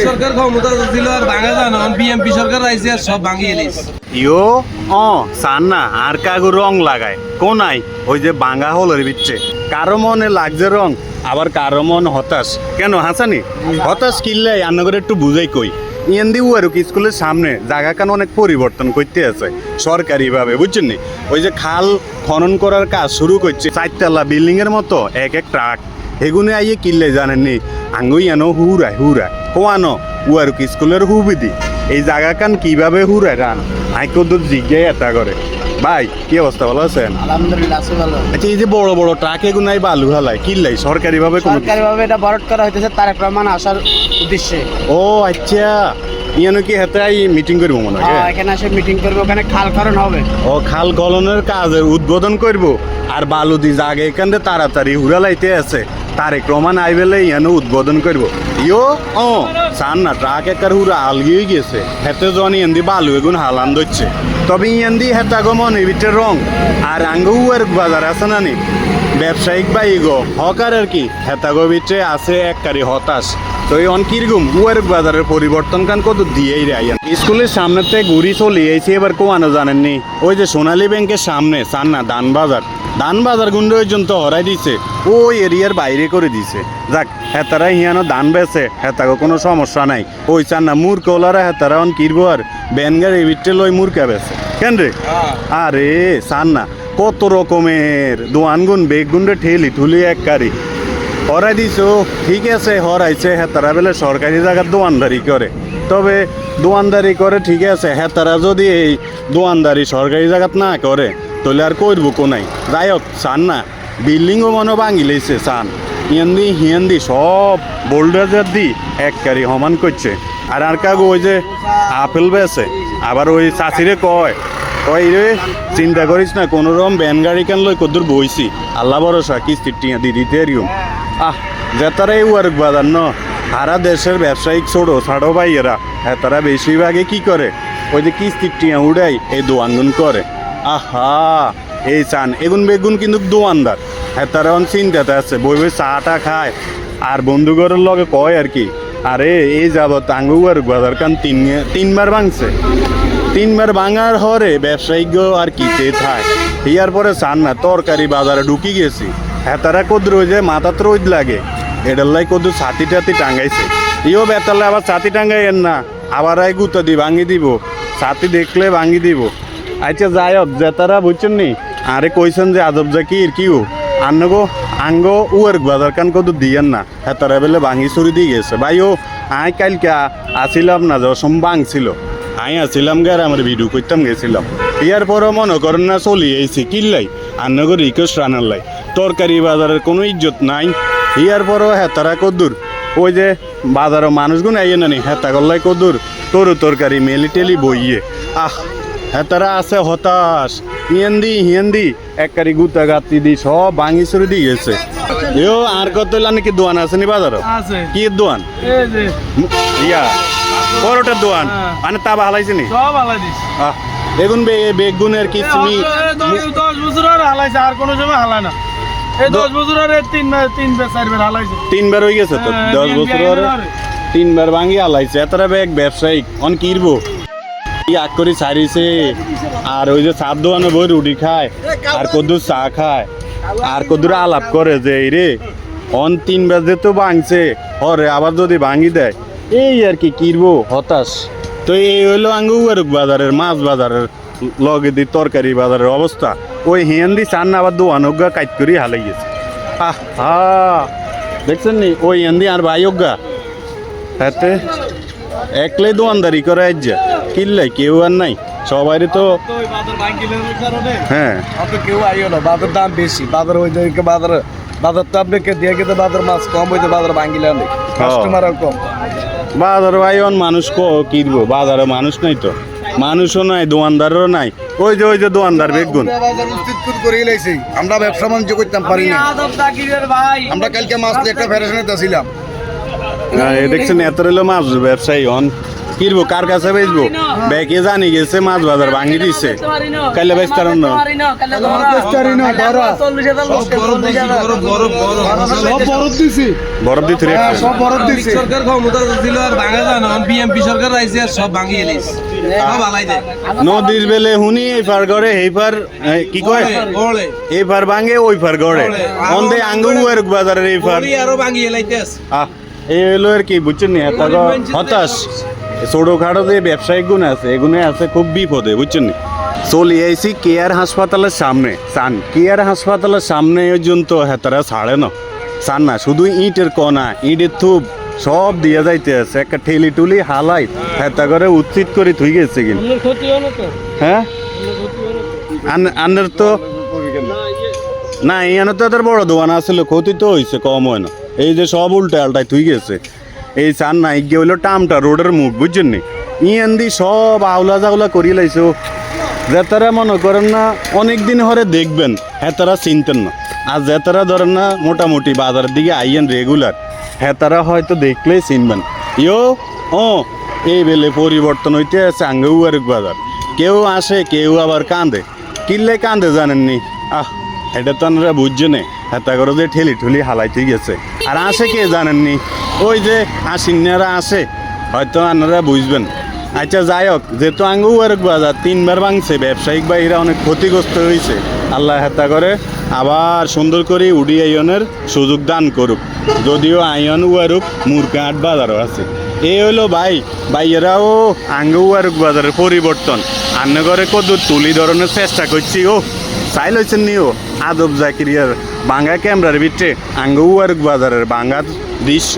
সরকার ক্ষমতা ছিল আর ভাঙা যায় না, বিএমপি সরকার আইছে আর সব ভাঙিয়ে লিস ইয়ো চান না আর কাগু রং লাগায় কোনাই ওই যে ভাঙা হলের বিচ্ছে কারো মনে লাগছে রং আবার কারো মন হতাশ কেন হাসানি হতাশ কিনলে আন্নগরে একটু বুঝাই কই ইয়েন্দি উয়ারুক স্কুলের সামনে জায়গা কান অনেক পরিবর্তন করতে আছে সরকারিভাবে বুঝছেন নি ওই যে খাল খনন করার কাজ শুরু করছে 4 বিল্ডিং এর মতো এক ট্রাক এগুনে আইয়ে কিনলে জানেননি আঙ্গুই আনো হুরা কোয়ানো উয়ারুক স্কুলের হুবিদি এই জায়গা কান কিভাবে হুরায় রান আইকোদুর জিজ্ঞাই এটা করে ভাই কি অবস্থা ভালো আছেন আলহামদুলিল্লাহ আছি ভালো। আচ্ছা এই যে বড় বড় ট্রাক এগুনাই বালু হালাই কিনলাই সরকারিভাবে এটা বরট করা হইতেছে তারেক রহমান আসার উদ্দেশ্যে। ও আচ্ছা ইয়ানো কি হেতাই মিটিং করবো মনে হয় এখানে এসে মিটিং করবো, ওখানে খাল খনন হবে। ও খাল খননের কাজের উদ্বোধন করব আর বালু দি জাগে এখানে তাড়াতাড়ি হুরালাইতে আছে তারেক রহমান আইবেলে ইয়ানো উদ্বোধন করব ইয়ো চান না ট্রাক একার হুরা আলগিয়ে গেছে হেতে জন ইয়ান্দি বালু এগুন হালান ধরছে তবে ইয়ান্দি হেতাগো মনে ভিতরে রং আর আঙ্গু উয়ার বাজার আছে না নি ব্যবসায়িক বা ইগো হকার আর কি হেতাগো ভিতরে আছে এককারি হতাশ তো এই অনকিরগুম উয়ার বাজারের পরিবর্তন কান কত দিয়েই রে স্কুলের সামনেতে ঘুরি চলে এসে এবার কোয়ানো জানেননি ওই যে সোনালী ব্যাংকের সামনে চান না ধান বাজার গুন্ড পর্যন্ত হরাই দিছে ওই এরিয়ার বাইরে করে দিছে যাক হেতারা হিয়ানো ধান বেছে হেতাগো কোনো সমস্যা নাই ওই চান না মূর্খলারা হেতারা অন কিরবো আর ব্যানগার এই বিটে লই মূর্খা বেছে কেন রে আরে চান না কত রকমের দোয়ান গুণ বেগ গুন্ডে ঠেলি ঠুলি এক কারি হরাই দিছো ঠিক আছে হরাইছে হেতারা বেলে সরকারি জায়গার দোয়ানদারি করে তবে দোয়ানদারি করে ঠিক আছে হেতারা যদি এই দোয়ানদারি সরকারি জায়গাত না করে তাহলে আর করব কোনাই যাই হোক চান না বিল্ডিংও মনে ভাঙি লেছে চান হিয়ান্দি সব বোল্ডার দি এককারি সমান করছে আর কাগো ওই যে আপেল বেছে আবার ওই চাষিরে কয় রে চিন্তা করিস না কোনো রকম ব্যান গাড়ি কেন লই কদ্দুর বইছি আল্লাহ ভরসা কিস্তির টিয়া দি দিতে এরিও যেতারা এই ওয়ার্ক বাজার ন সারা দেশের ব্যবসায়িক ছাড়ো ভাইয়েরা তারা বেশিরভাগে কি করে ওই যে কিস্তির টিয়া উড়াই এই দোয়ানগুন করে এই চান এগুন বেগুন কিন্তু দোয়ানদার তারা চিন্তাতে আছে বই চাটা খায় আর বন্ধুগরের লগে কয় আর কি আরে এই যাবত আঙ্গু ওয়ার্ক বাজার কান তিনবার ভাঙছে 3 বার ভাঙার হরে ব্যবসায়িক আর কিতে থায় ইয়ার পরে চান না তরকারি বাজারে ঢুকি গেছি হেতারা কদ্র যে মাথা রোদ লাগে এডাল্লাই কদ্র ছাতি টাতি টাঙ্গাইছে ইও বেতালে আবার ছাতি টাঙ্গাইয়েন না আবার আই গুতা দি ভাঙি দিব ছাতি দেখলে ভাঙি দিব আচ্ছা যাই হোক যেতারা বুঝছেন নি আরে কইছেন যে আজব জাকির কিউ আঙ্গ উয়ার্ক বাজার কান কদ্র দিয়েন না হেতারা বেলে ভাঙি চুরি দিয়ে গেছে ভাই ও আই কালকে আসিলাম না যসম ভাঙছিল আই আসছিলাম গে আর আমার ভিডিও করতাম গেছিলাম ইয়ার পরও মনে করেন না চলি এইছি কিনলাই আন্নগর রিকোয়েস্ট রানার লাই তরকারি বাজারের কোনো ইজ্জত নাই ইয়ার পরও হেতারা কদ্দুর ওই যে বাজারও মানুষগুন আইয়ে নানি হেতা গল্লাই কদ্দুর তরকারি মেলি টেলি বইয়ে হেতারা আছে হতাশ হিয়েন্দি এককারি গুতা গাতি দি সব ভাঙি চুরি দিয়ে গেছে এও আর কত নাকি দোয়ান আছে নি বাজারও কি দোয়ান ইয়া বড়টার দোয়ান মানে তা হালাইছে নি সব হালাই দিস বেগুন বেগুনের কি তুমি 10 বছর আর হালাইছে আর কোনো সময় হালায় না এই 10 বছর আর 3 বার 4 বার হালাইছে 3 বার হয়ে গেছে তো 10 বছর আর 3 বার ভাঙি হালাইছে এতটা ব্যাগ ব্যবসায়িক অন কিরবো কি আগ করে ছাড়িছে আর ওই যে সাত দোয়ানে বই রুটি খায় আর কদ্দুর চা খায় আর কদ্দুর আলাপ করে যে এই রে অন 3 বার যে তো ভাঙছে হরে আবার যদি ভাঙি দেয় এই আর কি কিরবো হতাশ তো এই হইলো আঙ্গুয়ার বাজারের মাছ বাজারের লগে দি তরকারি বাজারের অবস্থা ওই হিয়ান্দি চান না আবার দোয়ানজ্ঞা কাইট করি হালাই গেছে দেখছেন নি ওই হিয়ান্দি আর ভাইজ্ঞা হাতে একলাই দোয়ানদারি করে যা কিনলাই কেউ আর নাই সবাই তো হ্যাঁ কেউ আইও না বাজার দাম বেশি বাজার ওই বাজার তো আপনাকে দিয়ে গেছে বাজার মাছ কম হইতে বাজার ভাঙ্গিলে কাস্টমার কম বাজার ভাইন মানুষ কিনবো বাজারে মানুষ নাই তো মানুষও নাই দোয়ানদারও নাই ওই যে দোয়ানদার বেগুন আমরা ব্যবসা বাণিজ্য করতাম পারি না আমরা কালকে মাছ একটা ফেরেশনে ছিলাম দেখছেন এত রইল মাছ ব্যবসায়ী হন কিরবো কার কাছে বেচবো ব্যাকে জানি গেছে মাছ বাজার ভাঙি দিছে কাইলে বেচতার না বরফ দিতে রে সব বরফ দিছে সরকার ক্ষমতা ছিল আর ভাঙা যায় না বিএমপি সরকার আইছে আর সব ভাঙিয়ে লিস সব আলাই দেয় নদীর বেলে হুনি এই পার গড়ে এই পার কি কয় গড়ে এই পার ভাঙে ওই পার গড়ে অন্দে আঙ্গুয়ার বাজারের এই পার গড়ি আরো ভাঙিয়ে লাইতেছ এই হলো আর কি বুঝছেন নি এত হতাশ ছোটখাটো যে ব্যবসায়িক গুণ আছে এগুলো আছে খুব বিপদে বুঝছেন নি চলে আইসি কেয়ার হাসপাতালের সামনে চান কেয়ার হাসপাতালের সামনে পর্যন্ত হেতারা ছাড়ে না চান না শুধু ইটের কণা ইটের থুপ সব দিয়ে যাইতে আছে একটা ঠেলি টুলি হালাই হেতা করে উচিত করে থুই গেছে কিন্তু হ্যাঁ আন্নার তো না এখানে তো এদের বড় দোকান আসলে ক্ষতি তো হয়েছে কম হয় না এই যে সব উল্টে আলটায় থুই গেছে এই চান না গিয়ে হইলো টামটা রোডের মুখ বুঝছেন নি ইয়ান দি সব আওলা জাউলা করিয়ে লাইছো যে তারা মনে করেন না অনেক দিন হরে দেখবেন হ্যাঁ তারা চিনতেন না আর যে তারা ধরেন না মোটামুটি বাজারের দিকে আইয়েন রেগুলার হ্যাঁ তারা হয়তো দেখলেই চিনবেন ইয়ো ও এই বেলে পরিবর্তন হইতে আছে আঙ্গুয়ার বাজার কেউ আসে কেউ আবার কাঁদে কিনলে কাঁদে জানেননি এটা তো আপনারা বুঝছেন হেতা করে যে ঠেলি ঠুলি হালাইতে গেছে আর আসে কে জানেননি ওই যে আশিনারা আসে হয়তো আপনারা বুঝবেন আচ্ছা যাই হোক যেহেতু আঙ্গুয়ার বাজার 3 বার ভাঙছে ব্যবসায়িক বাইরা অনেক ক্ষতিগ্রস্ত হয়েছে আল্লাহ হেতা করে আবার সুন্দর করে উডি আইয়নের সুযোগ দান করুক যদিও আইয়ন উয়ারুক মুরকাট বাজারও আছে এই হলো ভাইয়েরাও আঙ্গুয়ারুক বাজারের পরিবর্তন আন্না করে কত তুলি ধরনের চেষ্টা করছি ও চাইল হয়েছেন নিও আদব জাকিরিয়ার বাঙ্গা ক্যামেরার ভিতরে আঙ্গুয়ারুক বাজারের বাঙ্গার দৃশ্য